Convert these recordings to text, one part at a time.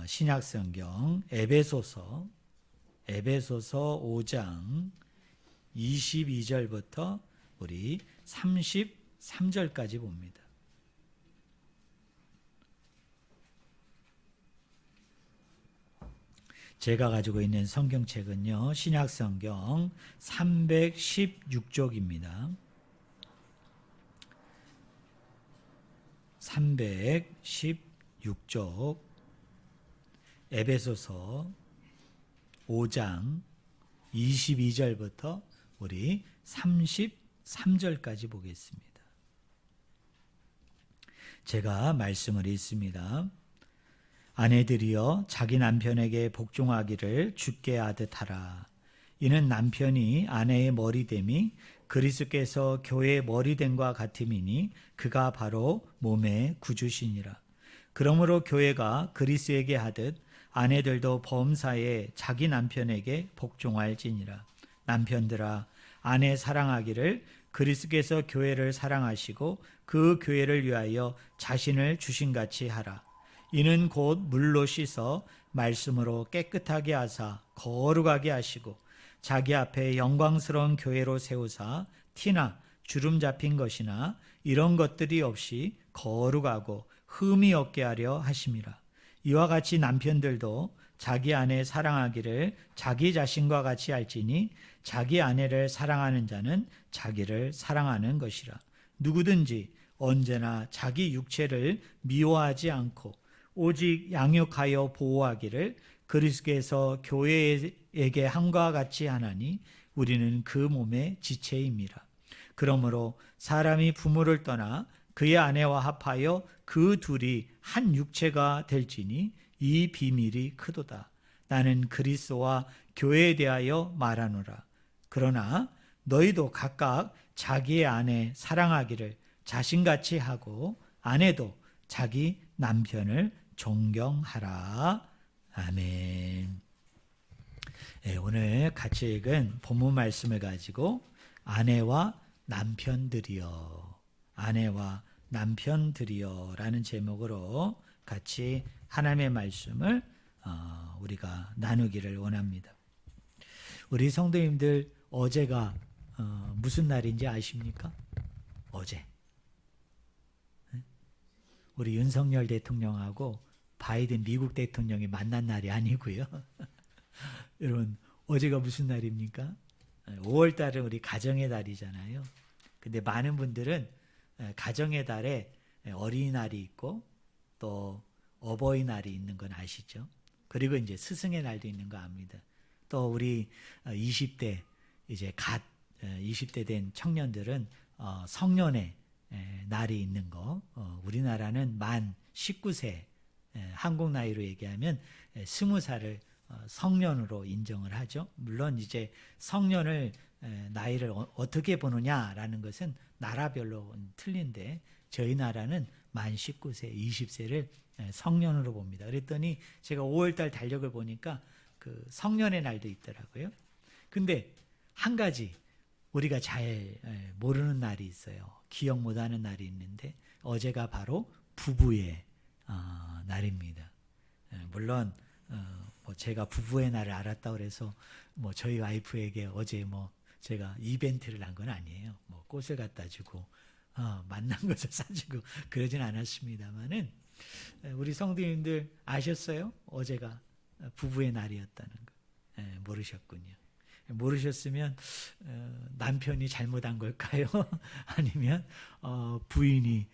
신약성경 에베소서 5장 22절부터 우리 33절까지 봅니다. 제가 가지고 있는 성경책은요, 신약성경 316쪽입니다. 316쪽 에베소서 5장 22절부터 우리 33절까지 보겠습니다. 제가 말씀을 읽습니다. 아내들이여 자기 남편에게 복종하기를 주께 하듯 하라. 이는 남편이 아내의 머리됨이 그리스도께서 교회의 머리됨과 같음이니 그가 바로 몸의 구주시니라. 그러므로 교회가 그리스도에게 하듯 아내들도 범사에 자기 남편에게 복종할지니라. 남편들아 아내 사랑하기를 그리스도께서 교회를 사랑하시고 그 교회를 위하여 자신을 주신같이 하라. 이는 곧 물로 씻어 말씀으로 깨끗하게 하사 거룩하게 하시고 자기 앞에 영광스러운 교회로 세우사 티나 주름 잡힌 것이나 이런 것들이 없이 거룩하고 흠이 없게 하려 하심이라. 이와 같이 남편들도 자기 아내 사랑하기를 자기 자신과 같이 할지니 자기 아내를 사랑하는 자는 자기를 사랑하는 것이라. 누구든지 언제나 자기 육체를 미워하지 않고 오직 양육하여 보호하기를 그리스도께서 교회에게 함과 같이 하나니 우리는 그 몸의 지체임이라. 그러므로 사람이 부모를 떠나 그의 아내와 합하여 그 둘이 한 육체가 될지니 이 비밀이 크도다. 나는 그리스도와 교회에 대하여 말하노라. 그러나 너희도 각각 자기의 아내 사랑하기를 자신같이 하고 아내도 자기 남편을 존경하라. 아멘. 네, 오늘 같이 읽은 본문 말씀을 가지고 아내와 남편들이여 라는 제목으로 같이 하나님의 말씀을 우리가 나누기를 원합니다. 우리 성도님들 어제가 무슨 날인지 아십니까? 어제 우리 윤석열 대통령하고 바이든 미국 대통령이 만난 날이 아니고요. 여러분 어제가 무슨 날입니까? 5월 달은 우리 가정의 달이잖아요. 근데 많은 분들은 가정의 달에 어린이날이 있고 또 어버이날이 있는 건 아시죠? 그리고 이제 스승의 날도 있는 거 압니다. 또 우리 20대 이제 갓 20대 된 청년들은 성년의 날이 있는 거. 우리나라는 만 19세 한국 나이로 얘기하면 20살을 성년으로 인정을 하죠. 물론 이제 성년을 나이를 어떻게 보느냐라는 것은 나라별로 틀린데 저희 나라는 만 19세, 20세를 성년으로 봅니다. 그랬더니 제가 5월달 달력을 보니까 그 성년의 날도 있더라고요. 근데 한 가지 우리가 잘 모르는 날이 있어요. 기억 못하는 날이 있는데 어제가 바로 부부의 날입니다. 물론 뭐 제가 부부의 날을 알았다고 해서 뭐 저희 와이프에게 어제 뭐 제가 이벤트를 한 건 아니에요. 뭐 꽃을 갖다 주고 만난 것을 사주고 그러진 않았습니다만은 우리 성도님들 아셨어요? 어제가 부부의 날이었다는 거. 모르셨군요. 모르셨으면 남편이 잘못한 걸까요? 아니면 부인이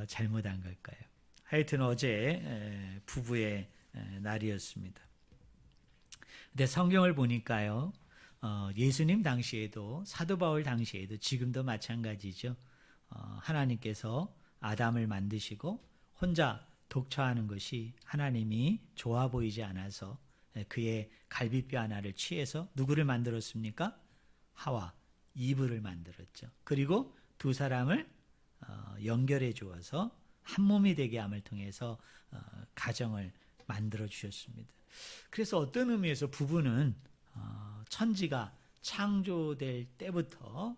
잘못한 걸까요? 하여튼 어제 부부의 날이었습니다. 근데 성경을 보니까요, 예수님 당시에도 사도 바울 당시에도 지금도 마찬가지죠. 하나님께서 아담을 만드시고 혼자 독처하는 것이 하나님이 좋아 보이지 않아서 그의 갈비뼈 하나를 취해서 누구를 만들었습니까? 하와, 이브를 만들었죠. 그리고 두 사람을 연결해 주어서 한 몸이 되게 함을 통해서 가정을 만들어 주셨습니다. 그래서 어떤 의미에서 부부는 천지가 창조될 때부터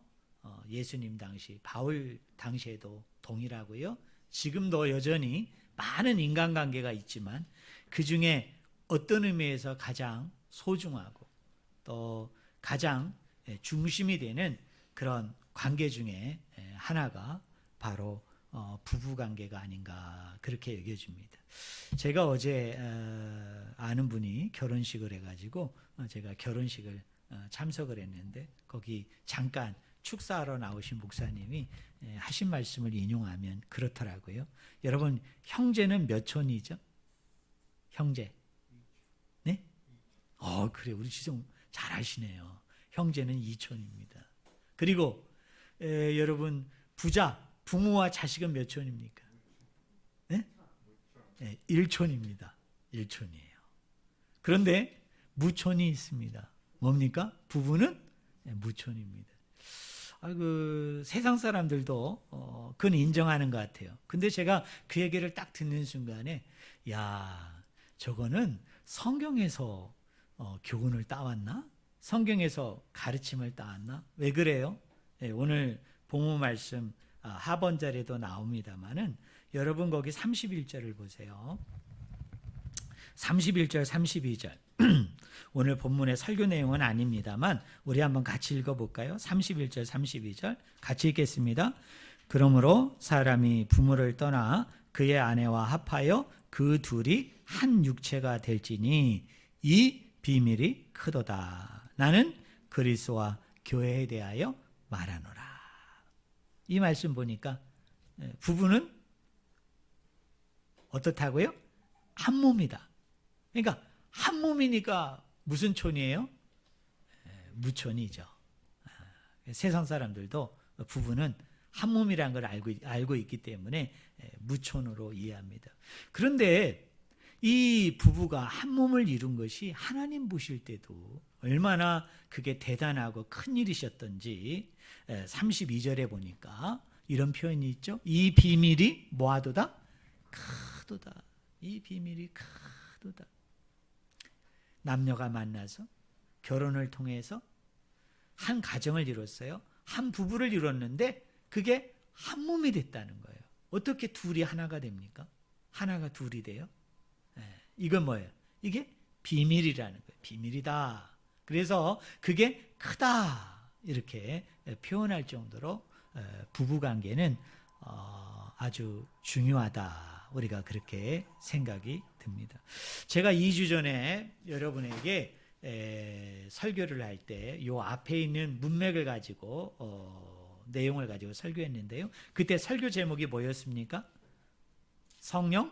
예수님 당시, 바울 당시에도 동일하고요. 지금도 여전히 많은 인간관계가 있지만 그 중에 어떤 의미에서 가장 소중하고 또 가장 중심이 되는 그런 관계 중에 하나가 바로 부부 관계가 아닌가 그렇게 여겨집니다. 제가 어제 아는 분이 결혼식을 해가지고 제가 결혼식을 참석을 했는데 거기 잠깐 축사하러 나오신 목사님이 하신 말씀을 인용하면 그렇더라고요. 여러분 형제는 몇 촌이죠? 형제. 네? 그래 우리 지성 잘 아시네요. 형제는 2촌입니다. 그리고 여러분 부모와 자식은 몇 촌입니까? 네? 1촌입니다. 1촌이에요. 그런데 무촌이 있습니다. 뭡니까? 부부는 무촌입니다. 세상 사람들도 그건 인정하는 것 같아요. 근데 제가 그 얘기를 딱 듣는 순간에 야, 저거는 성경에서 교훈을 따왔나? 성경에서 가르침을 따왔나? 왜 그래요? 오늘 본문 말씀 하번절에도 나옵니다마는 여러분 거기 31절을 보세요. 31절 32절 오늘 본문의 설교 내용은 아닙니다만 우리 한번 같이 읽어볼까요? 31절 32절 같이 읽겠습니다. 그러므로 사람이 부모를 떠나 그의 아내와 합하여 그 둘이 한 육체가 될지니 이 비밀이 크도다. 나는 그리스도와 교회에 대하여 말하노라. 이 말씀 보니까 부부는 어떻다고요? 한 몸이다. 그러니까 한 몸이니까 무슨 촌이에요? 무촌이죠. 세상 사람들도 부부는 한 몸이라는 걸 알고 있기 때문에 무촌으로 이해합니다. 그런데 이 부부가 한 몸을 이룬 것이 하나님 보실 때도 얼마나 그게 대단하고 큰 일이셨던지 32절에 보니까 이런 표현이 있죠. 이 비밀이 뭐하도다? 크도다. 이 비밀이 크도다. 남녀가 만나서 결혼을 통해서 한 가정을 이뤘어요. 한 부부를 이뤘는데 그게 한 몸이 됐다는 거예요. 어떻게 둘이 하나가 됩니까? 하나가 둘이 돼요? 이건 뭐예요? 이게 비밀이라는 거예요. 비밀이다. 그래서 그게 크다. 이렇게 표현할 정도로 부부관계는 아주 중요하다. 우리가 그렇게 생각이 듭니다. 제가 2주 전에 여러분에게 설교를 할 때 이 앞에 있는 문맥을 가지고 내용을 가지고 설교했는데요. 그때 설교 제목이 뭐였습니까? 성령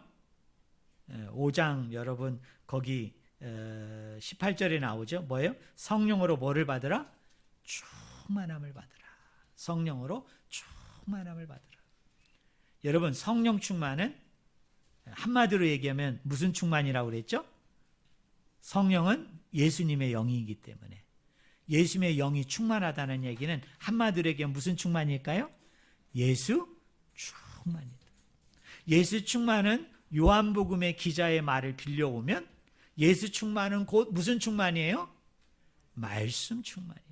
5장 여러분 거기 18절에 나오죠. 뭐예요? 성령으로 뭐를 받으라? 충만함을 받으라. 성령으로 충만함을 받으라. 여러분 성령 충만은 한마디로 얘기하면 무슨 충만이라고 그랬죠? 성령은 예수님의 영이기 때문에 예수님의 영이 충만하다는 얘기는 한마디로 얘기하면 무슨 충만일까요? 예수 충만이다. 예수 충만은 요한복음의 기자의 말을 빌려오면 예수 충만은 곧 무슨 충만이에요? 말씀 충만이다.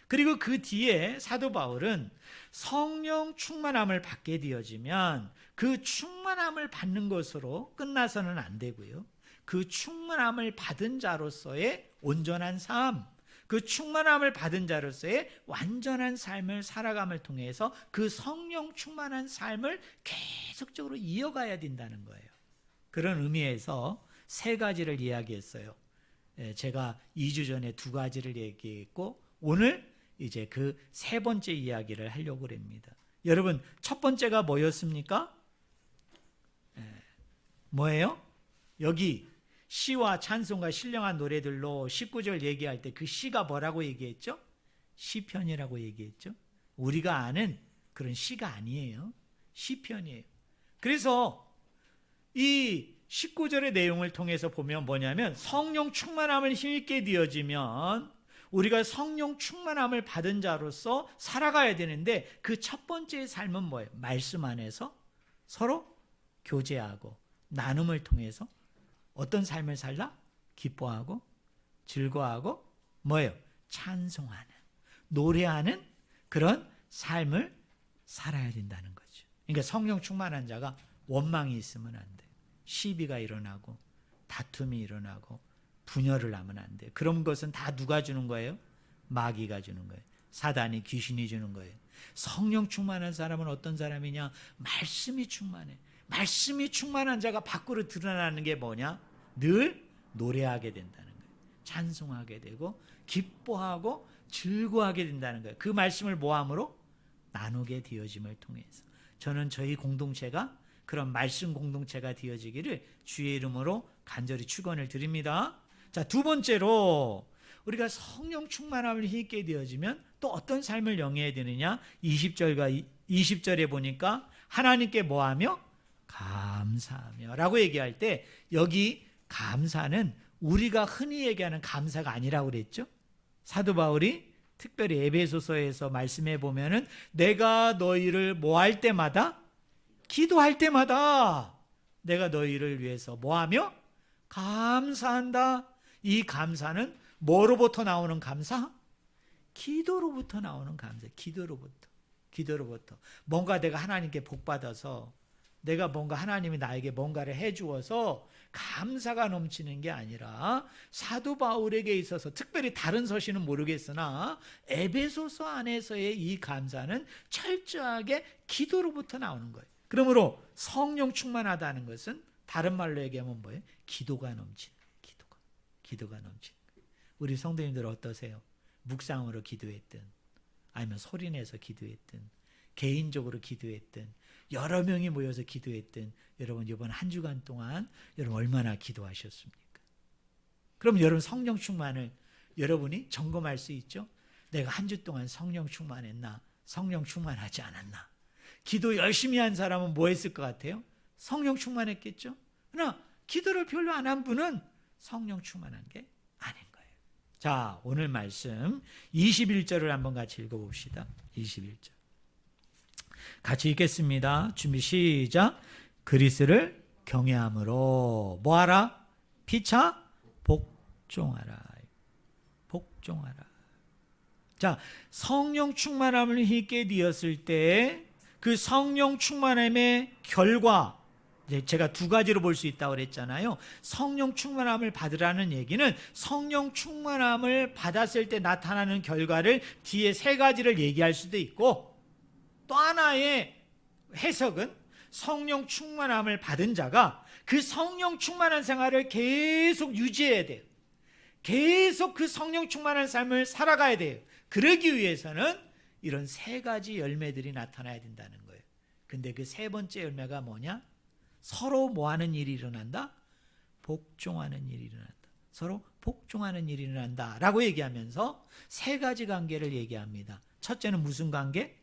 그리고 그 뒤에 사도 바울은 성령 충만함을 받게 되어지면 그 충만함을 받는 것으로 끝나서는 안 되고요. 그 충만함을 받은 자로서의 온전한 삶, 그 충만함을 받은 자로서의 완전한 삶을 살아감을 통해서 그 성령 충만한 삶을 계속적으로 이어가야 된다는 거예요. 그런 의미에서 세 가지를 이야기했어요. 제가 2주 전에 두 가지를 얘기했고 오늘 이제 그 세 번째 이야기를 하려고 합니다. 여러분 첫 번째가 뭐였습니까? 뭐예요? 여기 시와 찬송과 신령한 노래들로 19절 얘기할 때 그 시가 뭐라고 얘기했죠? 시편이라고 얘기했죠. 우리가 아는 그런 시가 아니에요. 시편이에요. 그래서 이 19절의 내용을 통해서 보면 뭐냐면 성령 충만함을 힘있게 되어지면 우리가 성령 충만함을 받은 자로서 살아가야 되는데 그 첫 번째 삶은 뭐예요? 말씀 안에서 서로 교제하고 나눔을 통해서 어떤 삶을 살라? 기뻐하고 즐거워하고 뭐예요? 찬송하는, 노래하는 그런 삶을 살아야 된다는 거죠. 그러니까 성령 충만한 자가 원망이 있으면 안 돼요. 시비가 일어나고 다툼이 일어나고 분열을 하면 안 돼요. 그런 것은 다 누가 주는 거예요? 마귀가 주는 거예요. 사단이, 귀신이 주는 거예요. 성령 충만한 사람은 어떤 사람이냐? 말씀이 충만해. 말씀이 충만한 자가 밖으로 드러나는 게 뭐냐? 늘 노래하게 된다는 거예요. 찬송하게 되고 기뻐하고 즐거워하게 된다는 거예요. 그 말씀을 모함으로 나누게 되어짐을 통해서 저는 저희 공동체가 그런 말씀 공동체가 되어지기를 주의 이름으로 간절히 축원을 드립니다. 자, 두 번째로 우리가 성령 충만함을 힘있게 되어지면 또 어떤 삶을 영위해야 되느냐? 20절에 보니까 하나님께 뭐하며? 감사하며 라고 얘기할 때 여기 감사는 우리가 흔히 얘기하는 감사가 아니라고 그랬죠? 사도 바울이 특별히 에베소서에서 말씀해 보면은 내가 너희를 뭐 할 때마다? 기도할 때마다 내가 너희를 위해서 뭐하며? 감사한다. 이 감사는 뭐로부터 나오는 감사? 기도로부터 나오는 감사. 기도로부터. 뭔가 내가 하나님께 복받아서 내가 뭔가 하나님이 나에게 뭔가를 해주어서 감사가 넘치는 게 아니라 사도 바울에게 있어서 특별히 다른 서신은 모르겠으나 에베소서 안에서의 이 감사는 철저하게 기도로부터 나오는 거예요. 그러므로 성령 충만하다는 것은 다른 말로 얘기하면 뭐예요? 기도가 넘치는 거예요. 기도가 넘치는 거예요. 우리 성도님들 어떠세요? 묵상으로 기도했든 아니면 소리내서 기도했든 개인적으로 기도했든 여러 명이 모여서 기도했든 여러분 이번 한 주간 동안 여러분 얼마나 기도하셨습니까? 그럼 여러분 성령 충만을 여러분이 점검할 수 있죠? 내가 한 주 동안 성령 충만했나? 성령 충만하지 않았나? 기도 열심히 한 사람은 뭐 했을 것 같아요? 성령 충만했겠죠? 그러나 기도를 별로 안 한 분은 성령 충만한 게 아닌 거예요. 자, 오늘 말씀 21절을 한번 같이 읽어봅시다. 21절 같이 읽겠습니다. 준비 시작. 그리스를 경외함으로 뭐하라? 피차 복종하라. 복종하라. 자, 성령 충만함을 힘있게 되었을 때 그 성령 충만함의 결과, 제가 두 가지로 볼 수 있다고 그랬잖아요. 성령 충만함을 받으라는 얘기는 성령 충만함을 받았을 때 나타나는 결과를 뒤에 세 가지를 얘기할 수도 있고, 또 하나의 해석은 성령 충만함을 받은 자가 그 성령 충만한 생활을 계속 유지해야 돼요. 계속 그 성령 충만한 삶을 살아가야 돼요. 그러기 위해서는 이런 세 가지 열매들이 나타나야 된다는 거예요. 근데 그 세 번째 열매가 뭐냐? 서로 뭐 하는 일이 일어난다? 복종하는 일이 일어난다. 서로 복종하는 일이 일어난다 라고 얘기하면서 세 가지 관계를 얘기합니다. 첫째는 무슨 관계?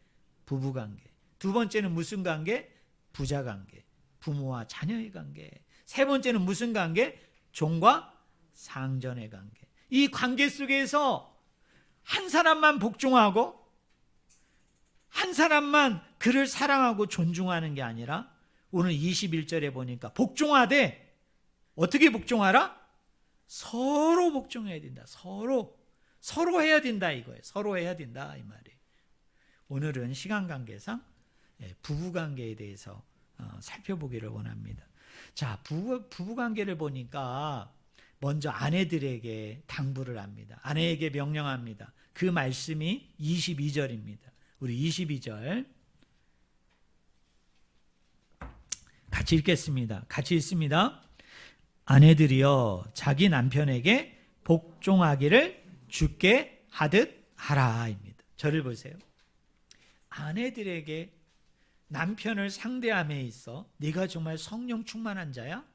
부부관계. 두 번째는 무슨 관계? 부자관계. 부모와 자녀의 관계. 세 번째는 무슨 관계? 종과 상전의 관계. 이 관계 속에서 한 사람만 복종하고 한 사람만 그를 사랑하고 존중하는 게 아니라 오늘 21절에 보니까 복종하되 어떻게 복종하라? 서로 복종해야 된다. 서로 해야 된다 이거예요. 서로 해야 된다 이 말이에요. 오늘은 시간 관계상 부부 관계에 대해서 살펴보기를 원합니다. 자, 부부 관계를 보니까 먼저 아내들에게 당부를 합니다. 아내에게 명령합니다. 그 말씀이 22절입니다. 우리 22절 같이 읽겠습니다. 같이 읽습니다. 아내들이여 자기 남편에게 복종하기를 주께 하듯 하라입니다. 저를 보세요. 아내들에게 남편을 상대함에 있어 네가 정말 성령 충만한 자야?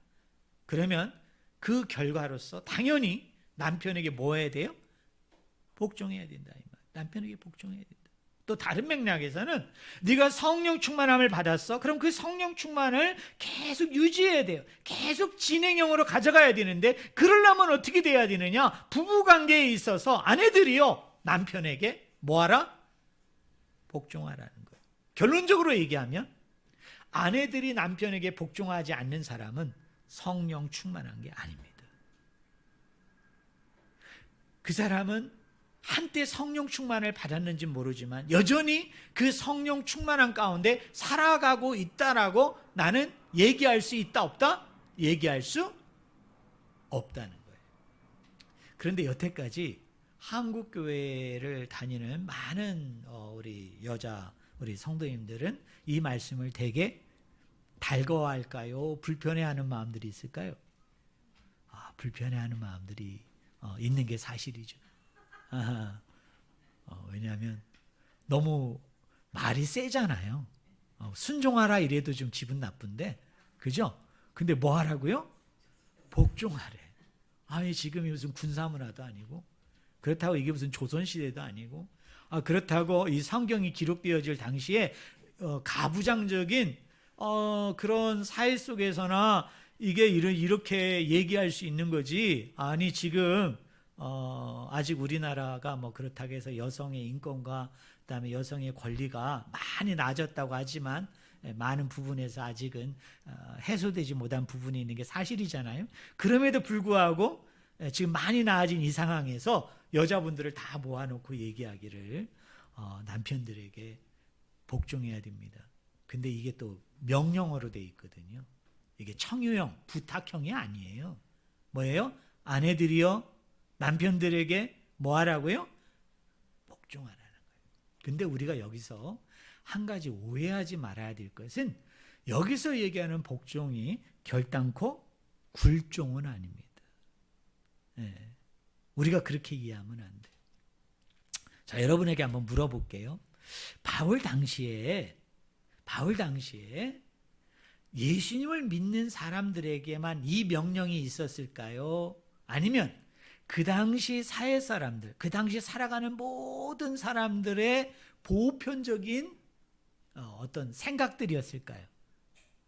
그러면 그 결과로서 당연히 남편에게 뭐 해야 돼요? 복종해야 된다 이 말. 남편에게 복종해야 된다. 또 다른 맥락에서는 네가 성령 충만함을 받았어. 그럼 그 성령 충만을 계속 유지해야 돼요. 계속 진행형으로 가져가야 되는데 그러려면 어떻게 돼야 되느냐? 부부관계에 있어서 아내들이요 남편에게 뭐하라? 복종하라는 거예요. 결론적으로 얘기하면 아내들이 남편에게 복종하지 않는 사람은 성령 충만한 게 아닙니다. 그 사람은 한때 성령 충만을 받았는지 모르지만 여전히 그 성령 충만한 가운데 살아가고 있다라고 나는 얘기할 수 있다 없다? 얘기할 수 없다는 거예요. 그런데 여태까지 한국 교회를 다니는 많은 우리 성도님들은 이 말씀을 되게 달거워할까요? 불편해하는 마음들이 있을까요? 불편해하는 마음들이 있는 게 사실이죠. 왜냐하면 너무 말이 세잖아요. 순종하라 이래도 좀 기분 나쁜데, 그죠? 근데 뭐 하라고요? 복종하래. 아니 지금이 무슨 군사문화도 아니고, 그렇다고 이게 무슨 조선시대도 아니고, 그렇다고 이 성경이 기록되어질 당시에 가부장적인 그런 사회 속에서나 이게 이렇게 얘기할 수 있는 거지. 아니 지금 아직 우리나라가 뭐 그렇다고 해서 여성의 인권과 그다음에 여성의 권리가 많이 낮았다고 하지만 많은 부분에서 아직은 해소되지 못한 부분이 있는 게 사실이잖아요. 그럼에도 불구하고 지금 많이 나아진 이 상황에서 여자분들을 다 모아놓고 얘기하기를 남편들에게 복종해야 됩니다. 근데 이게 또 명령어로 돼 있거든요. 이게 청유형, 부탁형이 아니에요. 뭐예요? 아내들이요, 남편들에게 뭐 하라고요? 복종하라는 거예요. 근데 우리가 여기서 한 가지 오해하지 말아야 될 것은, 여기서 얘기하는 복종이 결단코 굴종은 아닙니다. 우리가 그렇게 이해하면 안 돼요. 자, 여러분에게 한번 물어볼게요. 바울 당시에 예수님을 믿는 사람들에게만 이 명령이 있었을까요? 아니면 그 당시 사회 사람들, 그 당시 살아가는 모든 사람들의 보편적인 어떤 생각들이었을까요?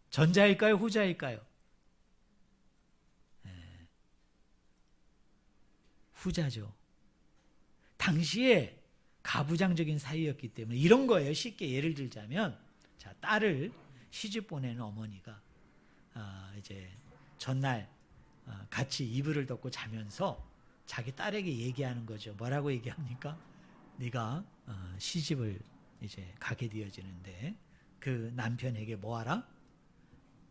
전자일까요? 후자일까요? 후자죠. 당시에 가부장적인 사회였기 때문에 이런 거예요. 쉽게 예를 들자면, 자, 딸을 시집 보내는 어머니가 이제 전날 같이 이불을 덮고 자면서 자기 딸에게 얘기하는 거죠. 뭐라고 얘기합니까? 네가 시집을 이제 가게 되어지는데 그 남편에게 뭐하라?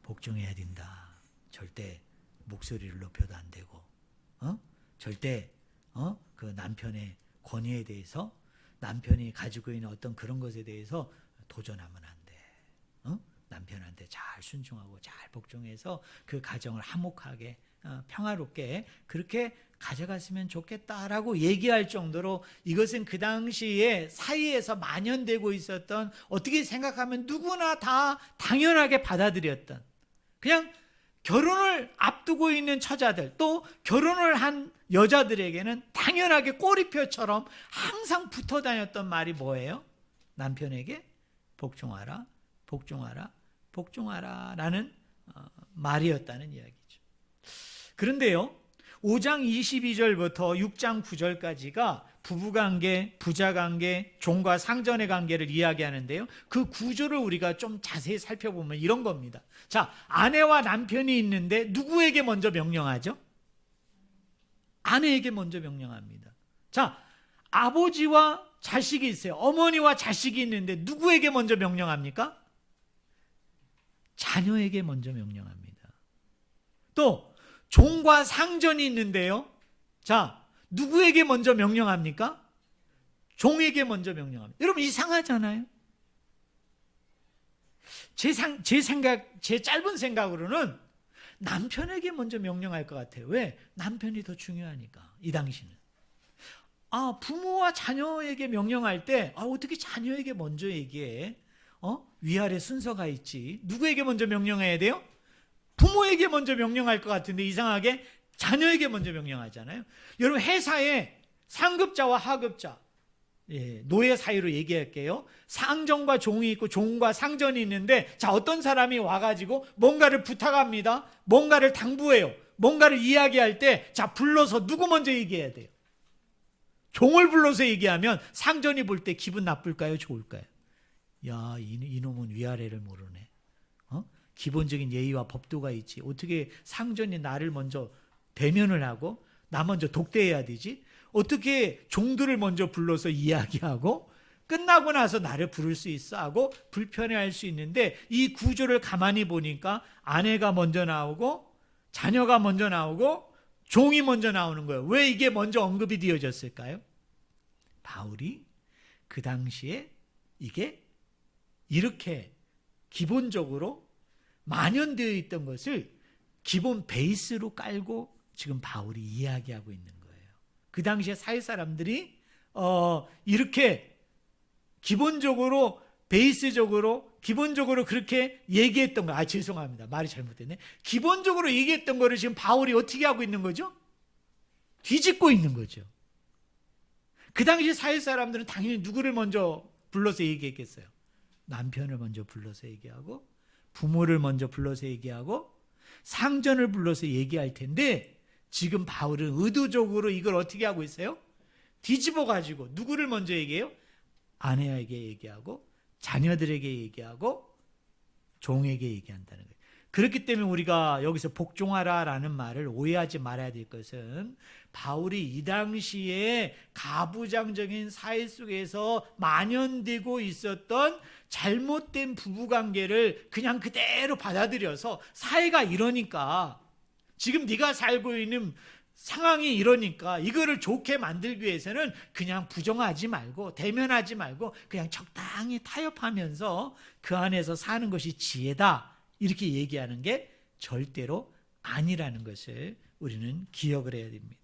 복종해야 된다. 절대 목소리를 높여도 안 되고, 절대 그 남편의 권위에 대해서, 남편이 가지고 있는 어떤 그런 것에 대해서 도전하면 안 돼. 남편한테 잘 순종하고 잘 복종해서 그 가정을 화목하게 평화롭게 그렇게 가져갔으면 좋겠다라고 얘기할 정도로, 이것은 그 당시에 사이에서 만연되고 있었던, 어떻게 생각하면 누구나 다 당연하게 받아들였던, 그냥 결혼을 앞두고 있는 처자들, 또 결혼을 한 여자들에게는 당연하게 꼬리표처럼 항상 붙어 다녔던 말이 뭐예요? 남편에게 복종하라, 복종하라, 복종하라 라는 말이었다는 이야기죠. 그런데요, 5장 22절부터 6장 9절까지가 부부관계, 부자관계, 종과 상전의 관계를 이야기하는데요, 그 구조를 우리가 좀 자세히 살펴보면 이런 겁니다. 자, 아내와 남편이 있는데 누구에게 먼저 명령하죠? 아내에게 먼저 명령합니다. 자, 아버지와 자식이 있어요. 어머니와 자식이 있는데 누구에게 먼저 명령합니까? 자녀에게 먼저 명령합니다. 또 종과 상전이 있는데요, 자, 누구에게 먼저 명령합니까? 종에게 먼저 명령합니다. 여러분, 이상하잖아요. 제 짧은 생각으로는 남편에게 먼저 명령할 것 같아요. 왜? 남편이 더 중요하니까, 이 당시는. 부모와 자녀에게 명령할 때 어떻게 자녀에게 먼저 얘기해? 위아래 순서가 있지. 누구에게 먼저 명령해야 돼요? 부모에게 먼저 명령할 것 같은데 이상하게 자녀에게 먼저 명령하잖아요. 여러분, 회사에 상급자와 하급자, 노예 사이로 얘기할게요. 상전과 종이 있고 종과 상전이 있는데, 자, 어떤 사람이 와가지고 뭔가를 부탁합니다. 뭔가를 당부해요. 뭔가를 이야기할 때, 자, 불러서 누구 먼저 얘기해야 돼요? 종을 불러서 얘기하면 상전이 볼 때 기분 나쁠까요? 좋을까요? 야, 이놈은 위아래를 모르네. 기본적인 예의와 법도가 있지. 어떻게 상전이 나를 먼저 대면을 하고 나 먼저 독대해야 되지? 어떻게 종들을 먼저 불러서 이야기하고 끝나고 나서 나를 부를 수 있어 하고 불편해할 수 있는데, 이 구조를 가만히 보니까 아내가 먼저 나오고 자녀가 먼저 나오고 종이 먼저 나오는 거예요. 왜 이게 먼저 언급이 되어졌을까요? 바울이 그 당시에 이게 이렇게 기본적으로 만연되어 있던 것을 기본 베이스로 깔고 지금 바울이 이야기하고 있는 거예요. 그 당시에 사회 사람들이 이렇게 기본적으로 베이스적으로 기본적으로 그렇게 얘기했던 거. 죄송합니다. 말이 잘못됐네. 기본적으로 얘기했던 거를 지금 바울이 어떻게 하고 있는 거죠? 뒤집고 있는 거죠. 그 당시 사회 사람들은 당연히 누구를 먼저 불러서 얘기했겠어요? 남편을 먼저 불러서 얘기하고 부모를 먼저 불러서 얘기하고 상전을 불러서 얘기할 텐데 지금 바울은 의도적으로 이걸 어떻게 하고 있어요? 뒤집어 가지고 누구를 먼저 얘기해요? 아내에게 얘기하고 자녀들에게 얘기하고 종에게 얘기한다는 거예요. 그렇기 때문에 우리가 여기서 복종하라라는 말을 오해하지 말아야 될 것은 바울이 이 당시에 가부장적인 사회 속에서 만연되고 있었던 잘못된 부부관계를 그냥 그대로 받아들여서 사회가 이러니까 지금 네가 살고 있는 상황이 이러니까 이거를 좋게 만들기 위해서는 그냥 부정하지 말고 대면하지 말고 그냥 적당히 타협하면서 그 안에서 사는 것이 지혜다 이렇게 얘기하는 게 절대로 아니라는 것을 우리는 기억을 해야 됩니다.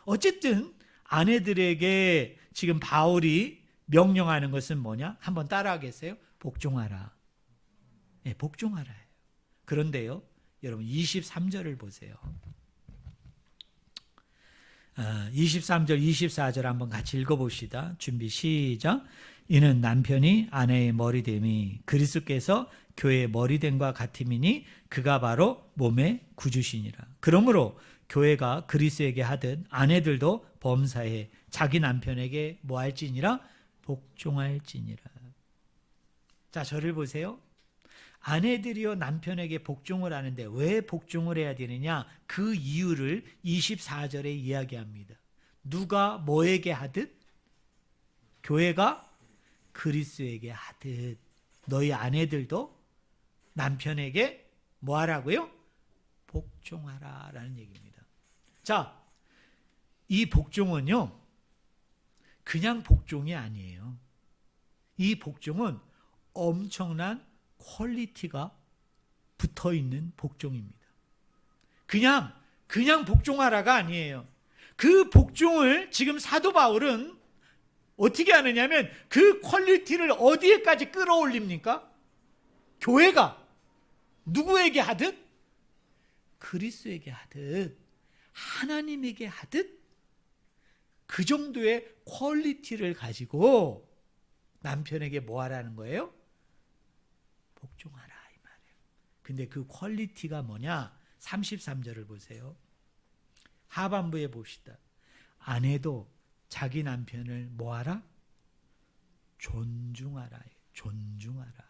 어쨌든 아내들에게 지금 바울이 명령하는 것은 뭐냐? 한번 따라하겠어요? 복종하라. 네, 복종하라. 그런데요, 여러분 23절을 보세요. 23절, 24절 한번 같이 읽어봅시다. 준비 시작. 이는 남편이 아내의 머리됨이 그리스도께서 교회의 머리됨과 같음이니 그가 바로 몸의 구주시니라. 그러므로 교회가 그리스도에게 하듯 아내들도 범사에 자기 남편에게 뭐 할지니라? 복종할지니라. 자, 저를 보세요. 아내들이요 남편에게 복종을 하는데 왜 복종을 해야 되느냐? 그 이유를 24절에 이야기합니다. 누가 뭐에게 하듯? 교회가 그리스도에게 하듯 너희 아내들도 남편에게 뭐 하라고요? 복종하라 라는 얘기입니다. 자, 이 복종은요 그냥 복종이 아니에요. 이 복종은 엄청난 퀄리티가 붙어있는 복종입니다. 그냥 복종하라가 아니에요. 그 복종을 지금 사도 바울은 어떻게 하느냐면 그 퀄리티를 어디에까지 끌어올립니까? 교회가 누구에게 하듯? 그리스도에게 하듯 하나님에게 하듯 그 정도의 퀄리티를 가지고 남편에게 뭐 하라는 거예요? 복종하라 이 말이에요. 근데 그 퀄리티가 뭐냐? 33절을 보세요. 하반부에 봅시다. 아내도 자기 남편을 뭐하라? 존중하라. 존중하라.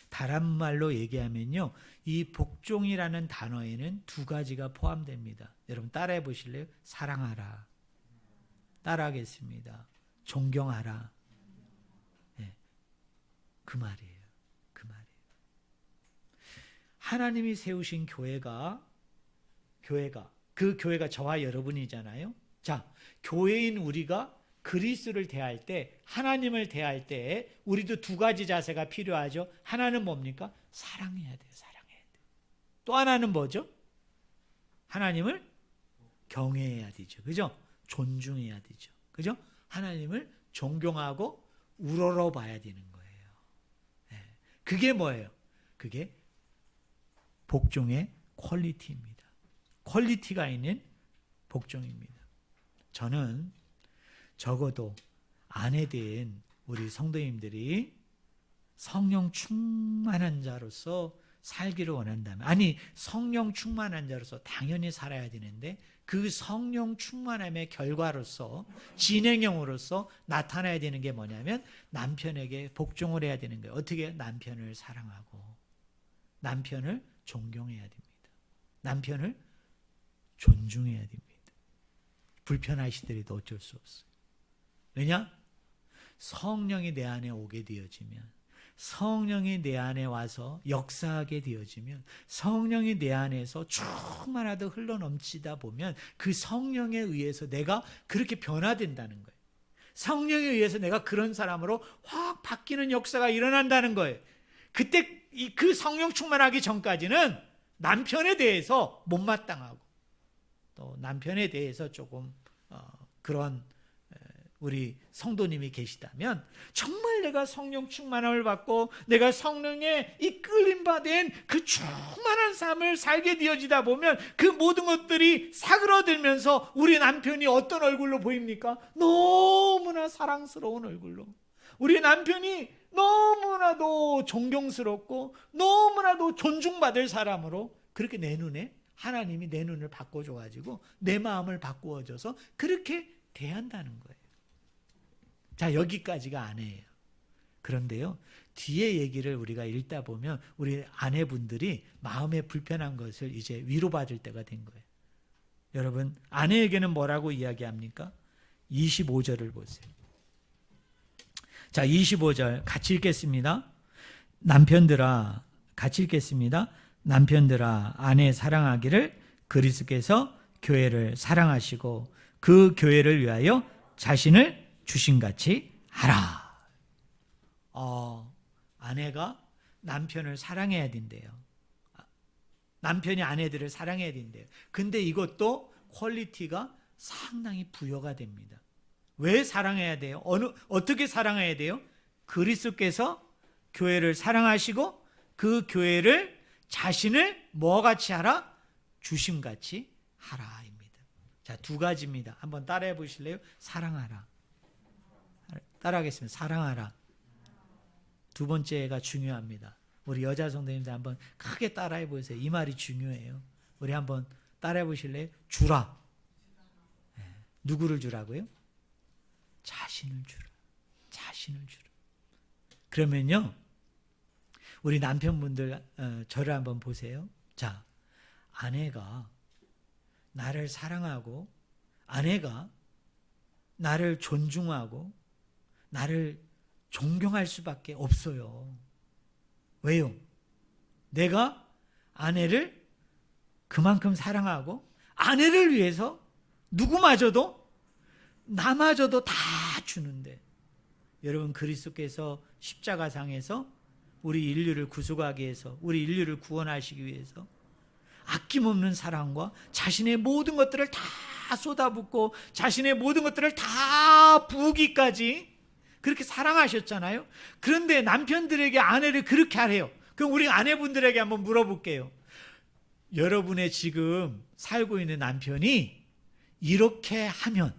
다른 말로 얘기하면요, 이 복종이라는 단어에는 두 가지가 포함됩니다. 여러분 따라해 보실래요? 사랑하라. 따라하겠습니다. 존경하라. 네, 그 말이에요. 하나님이 세우신 교회가 그 교회가 저와 여러분이잖아요. 자, 교회인 우리가 그리스도를 대할 때, 하나님을 대할 때 우리도 두 가지 자세가 필요하죠. 하나는 뭡니까? 사랑해야 돼요. 또 하나는 뭐죠? 하나님을 경외해야 되죠. 그죠? 존중해야 되죠. 그죠? 하나님을 존경하고 우러러 봐야 되는 거예요. 네. 그게 뭐예요? 그게 복종의 퀄리티입니다. 퀄리티가 있는 복종입니다. 저는 적어도 아내된 우리 성도님들이 성령 충만한 자로서 살기를 원한다면, 아니 성령 충만한 자로서 당연히 살아야 되는데 그 성령 충만함의 결과로서 진행형으로서 나타나야 되는 게 뭐냐면 남편에게 복종을 해야 되는 거예요. 어떻게? 남편을 사랑하고 남편을 존경해야 됩니다. 남편을 존중해야 됩니다. 불편하시더라도 어쩔 수 없어요. 왜냐? 성령이 내 안에 오게 되어지면 성령이 내 안에 와서 역사하게 되어지면, 성령이 내 안에서 충만하듯 흘러넘치다 보면 그 성령에 의해서 내가 그렇게 변화된다는 거예요. 성령에 의해서 내가 그런 사람으로 확 바뀌는 역사가 일어난다는 거예요. 그때 그 성령 충만하기 전까지는 남편에 대해서 못마땅하고 또 남편에 대해서 조금 그런 우리 성도님이 계시다면, 정말 내가 성령 충만함을 받고 내가 성령의 이끌림 받은 그 충만한 삶을 살게 되어지다 보면 그 모든 것들이 사그러들면서 우리 남편이 어떤 얼굴로 보입니까? 너무나 사랑스러운 얼굴로, 우리 남편이 너무나도 존경스럽고 너무나도 존중받을 사람으로, 그렇게 내 눈에 하나님이 내 눈을 바꿔줘가지고 내 마음을 바꾸어줘서 그렇게 대한다는 거예요. 자, 여기까지가 아내예요. 그런데요, 뒤에 얘기를 우리가 읽다 보면 우리 아내분들이 마음에 불편한 것을 이제 위로받을 때가 된 거예요. 여러분, 아내에게는 뭐라고 이야기합니까? 25절을 보세요. 자, 25절 같이 읽겠습니다. 남편들아, 같이 읽겠습니다. 남편들아, 아내 사랑하기를 그리스도께서 교회를 사랑하시고 그 교회를 위하여 자신을 주신같이 하라. 아내가 남편을 사랑해야 된대요. 남편이 아내들을 사랑해야 된대요. 근데 이것도 퀄리티가 상당히 부여가 됩니다. 왜 사랑해야 돼요? 어떻게 사랑해야 돼요? 그리스도께서 교회를 사랑하시고 그 교회를 자신을 뭐와 같이 하라? 주심같이 하라입니다. 자, 두 가지입니다. 한번 따라해 보실래요? 사랑하라. 따라하겠습니다. 사랑하라. 두 번째가 중요합니다. 우리 여자 성도님들 한번 크게 따라해 보세요. 이 말이 중요해요. 우리 한번 따라해 보실래요? 주라. 네. 누구를 주라고요? 자신을 주라. 자신을 주라. 그러면요, 우리 남편분들 저를 한번 보세요. 자, 아내가 나를 사랑하고 아내가 나를 존중하고 나를 존경할 수밖에 없어요. 왜요? 내가 아내를 그만큼 사랑하고 아내를 위해서 누구마저도 나마저도 다 주는데, 여러분, 그리스도께서 십자가상에서 우리 인류를 구속하기 위해서, 우리 인류를 구원하시기 위해서 아낌없는 사랑과 자신의 모든 것들을 다 쏟아붓고 자신의 모든 것들을 다 부으기까지 그렇게 사랑하셨잖아요. 그런데 남편들에게 아내를 그렇게 하래요. 그럼 우리 아내분들에게 한번 물어볼게요. 여러분의 지금 살고 있는 남편이 이렇게 하면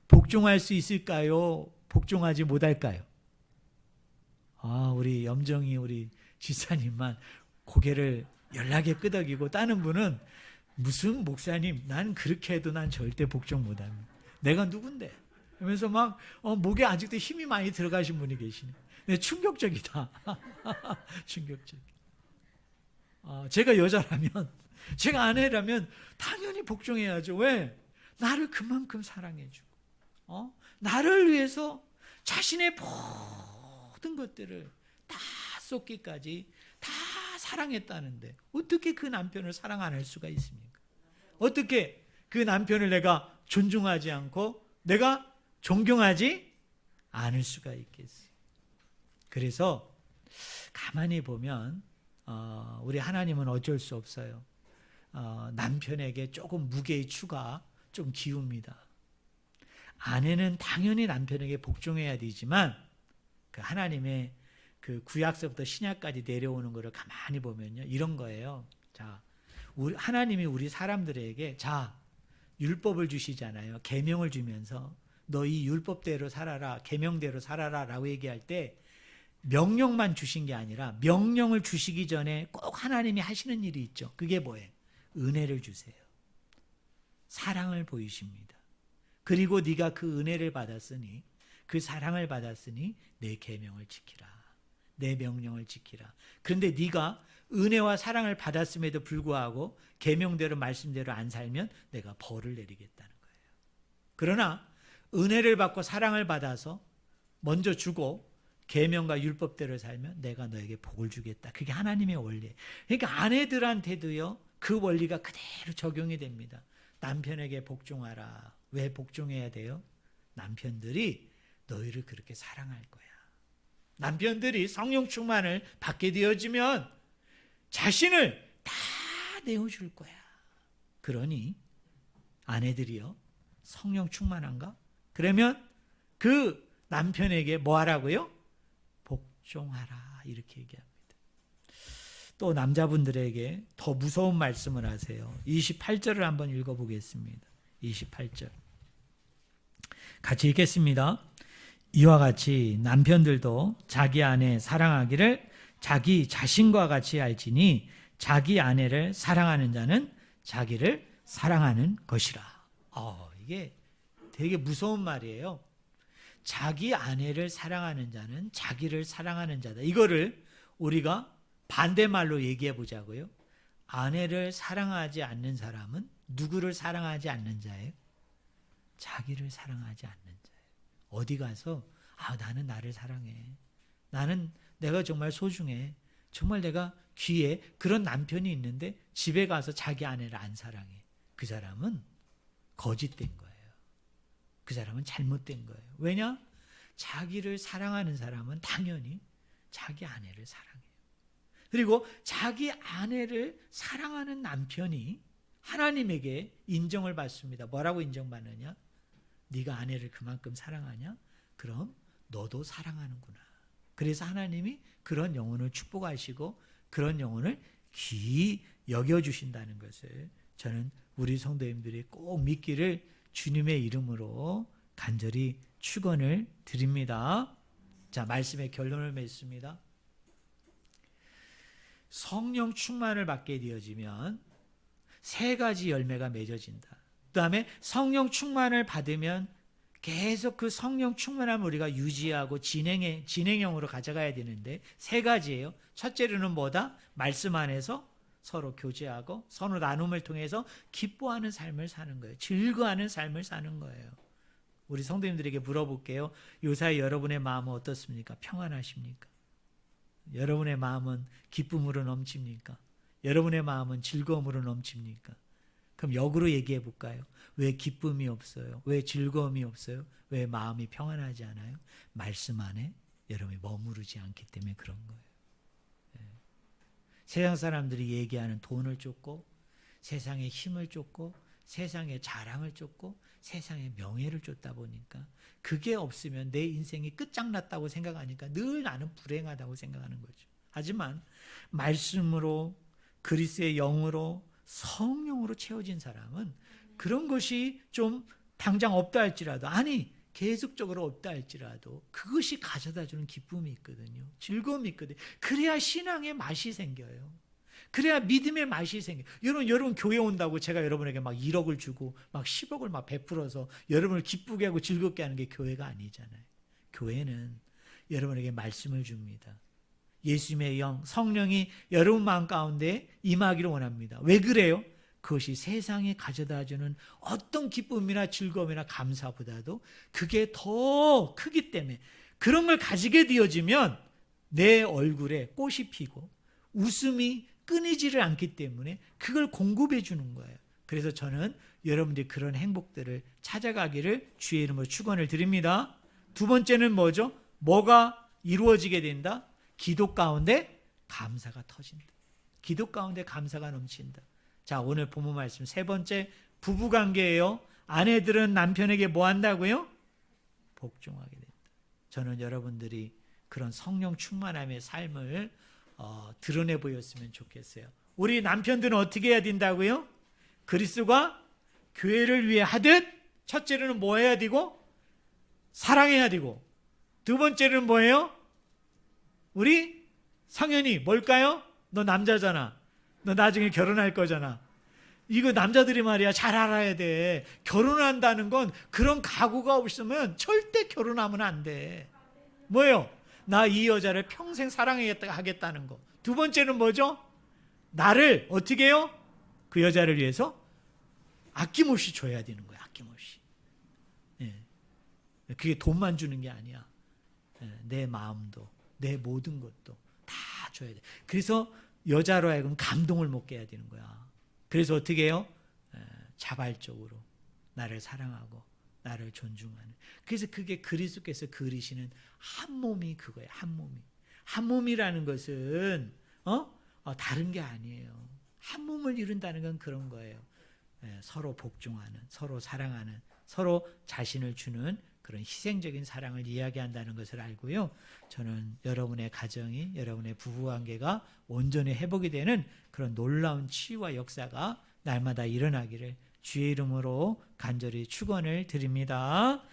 복종할 수 있을까요? 복종하지 못할까요? 우리 염정이 우리 지사님만 고개를 연락에 끄덕이고, 다른 분은 무슨 목사님, 난 그렇게 해도 난 절대 복종 못합니다. 내가 누군데? 그러면서 막 목에 아직도 힘이 많이 들어가신 분이 계시네. 네, 충격적이다. 충격적이다. 제가 여자라면, 제가 아내라면 당연히 복종해야죠. 왜? 나를 그만큼 사랑해주고 나를 위해서 자신의 모든 것들을 다 쏟기까지 다 사랑했다는데 어떻게 그 남편을 사랑 안 할 수가 있습니까? 어떻게 그 남편을 내가 존중하지 않고 내가 존경하지 않을 수가 있겠어요? 그래서 가만히 보면 우리 하나님은 어쩔 수 없어요. 남편에게 조금 무게의 추가 좀 기웁니다. 아내는 당연히 남편에게 복종해야 되지만 그 하나님의 그 구약서부터 신약까지 내려오는 것을 가만히 보면요, 이런 거예요. 자, 하나님이 우리 사람들에게 율법을 주시잖아요. 계명을 주면서 너 이 율법대로 살아라, 계명대로 살아라 라고 얘기할 때 명령만 주신 게 아니라 명령을 주시기 전에 꼭 하나님이 하시는 일이 있죠. 그게 뭐예요? 은혜를 주세요. 사랑을 보이십니다. 그리고 네가 그 은혜를 받았으니, 그 사랑을 받았으니 내 계명을 지키라, 내 명령을 지키라. 그런데 네가 은혜와 사랑을 받았음에도 불구하고 계명대로 말씀대로 안 살면 내가 벌을 내리겠다는 거예요. 그러나 은혜를 받고 사랑을 받아서 먼저 주고 계명과 율법대로 살면 내가 너에게 복을 주겠다. 그게 하나님의 원리예요. 그러니까 아내들한테도요, 그 원리가 그대로 적용이 됩니다. 남편에게 복종하라. 왜 복종해야 돼요? 남편들이 너희를 그렇게 사랑할 거야. 남편들이 성령 충만을 받게 되어지면 자신을 다 내어줄 거야. 그러니 아내들이요, 성령 충만한가? 그러면 그 남편에게 뭐 하라고요? 복종하라. 이렇게 얘기합니다. 또 남자분들에게 더 무서운 말씀을 하세요. 28절을 한번 읽어보겠습니다. 28절. 같이 읽겠습니다. 이와 같이 남편들도 자기 아내 사랑하기를 자기 자신과 같이 알지니 자기 아내를 사랑하는 자는 자기를 사랑하는 것이라. 이게 되게 무서운 말이에요. 자기 아내를 사랑하는 자는 자기를 사랑하는 자다. 이거를 우리가 반대말로 얘기해 보자고요. 아내를 사랑하지 않는 사람은 누구를 사랑하지 않는 자예요? 자기를 사랑하지 않는 자예요. 어디 가서 나는 나를 사랑해. 나는 내가 정말 소중해. 정말 내가 귀해. 그런 남편이 있는데 집에 가서 자기 아내를 안 사랑해. 그 사람은 거짓된 거예요. 그 사람은 잘못된 거예요. 왜냐? 자기를 사랑하는 사람은 당연히 자기 아내를 사랑해요. 그리고 자기 아내를 사랑하는 남편이 하나님에게 인정을 받습니다. 뭐라고 인정받느냐? 네가 아내를 그만큼 사랑하냐? 그럼 너도 사랑하는구나. 그래서 하나님이 그런 영혼을 축복하시고 그런 영혼을 귀히 여겨주신다는 것을 저는 우리 성도님들이 꼭 믿기를 주님의 이름으로 간절히 축원을 드립니다. 자, 말씀의 결론을 맺습니다. 성령 충만을 받게 되어지면 세 가지 열매가 맺어진다. 그 다음에 성령 충만을 받으면 계속 그 성령 충만함을 우리가 유지하고 진행형으로 가져가야 되는데 세 가지예요. 첫째로는 뭐다? 말씀 안에서 서로 교제하고 서로 나눔을 통해서 기뻐하는 삶을 사는 거예요. 즐거워하는 삶을 사는 거예요. 우리 성도님들에게 물어볼게요. 요사이 여러분의 마음은 어떻습니까? 평안하십니까? 여러분의 마음은 기쁨으로 넘칩니까? 여러분의 마음은 즐거움으로 넘칩니까? 그럼 역으로 얘기해 볼까요? 왜 기쁨이 없어요? 왜 즐거움이 없어요? 왜 마음이 평안하지 않아요? 말씀 안에 여러분이 머무르지 않기 때문에 그런 거예요. 세상 사람들이 얘기하는 돈을 쫓고 세상의 힘을 쫓고 세상의 자랑을 쫓고 세상의 명예를 쫓다 보니까 그게 없으면 내 인생이 끝장났다고 생각하니까 늘 나는 불행하다고 생각하는 거죠. 하지만 말씀으로 그리스도의 영으로 성령으로 채워진 사람은 그런 것이 좀 당장 없다 할지라도 계속적으로 없다 할지라도 그것이 가져다주는 기쁨이 있거든요. 즐거움이 있거든요. 그래야 신앙의 맛이 생겨요. 그래야 믿음의 맛이 생겨요. 여러분 교회 온다고 제가 여러분에게 막 1억을 주고 막 10억을 막 베풀어서 여러분을 기쁘게 하고 즐겁게 하는 게 교회가 아니잖아요. 교회는 여러분에게 말씀을 줍니다. 예수님의 영, 성령이 여러분 마음 가운데 임하기를 원합니다. 왜 그래요? 그것이 세상에 가져다주는 어떤 기쁨이나 즐거움이나 감사보다도 그게 더 크기 때문에 그런 걸 가지게 되어지면 내 얼굴에 꽃이 피고 웃음이 끊이지를 않기 때문에 그걸 공급해 주는 거예요. 그래서 저는 여러분들이 그런 행복들을 찾아가기를 주의 이름으로 축원을 드립니다. 두 번째는 뭐죠? 뭐가 이루어지게 된다? 기도 가운데 감사가 터진다. 기도 가운데 감사가 넘친다. 자, 오늘 본문 말씀 세 번째 부부관계예요. 아내들은 남편에게 뭐 한다고요? 복종하게 된다. 저는 여러분들이 그런 성령 충만함의 삶을 드러내 보였으면 좋겠어요. 우리 남편들은 어떻게 해야 된다고요? 그리스도가 교회를 위해 하듯 첫째로는 뭐 해야 되고? 사랑해야 되고 두 번째는 뭐예요? 우리 성현이 뭘까요? 너 남자잖아. 너 나중에 결혼할 거잖아. 이거 남자들이 말이야 잘 알아야 돼. 결혼한다는 건 그런 각오가 없으면 절대 결혼하면 안 돼. 뭐예요? 나 이 여자를 평생 사랑하겠다는 거. 두 번째는 뭐죠? 나를 어떻게 해요? 그 여자를 위해서 아낌없이 줘야 되는 거야. 아낌없이. 예. 그게 돈만 주는 게 아니야. 내 마음도 내 모든 것도 다 줘야 돼. 그래서 여자로 하여금 감동을 못 해야 되는 거야. 그래서 어떻게 해요? 자발적으로 나를 사랑하고 나를 존중하는. 그래서 그게 그리스도께서 그리시는 한 몸이 그거예요. 한 몸이. 한 몸이라는 것은 다른 게 아니에요. 한 몸을 이룬다는 건 그런 거예요. 서로 복종하는, 서로 사랑하는, 서로 자신을 주는 그런 희생적인 사랑을 이야기한다는 것을 알고요. 저는 여러분의 가정이, 여러분의 부부관계가 온전히 회복이 되는 그런 놀라운 치유와 역사가 날마다 일어나기를 주의 이름으로 간절히 축원을 드립니다.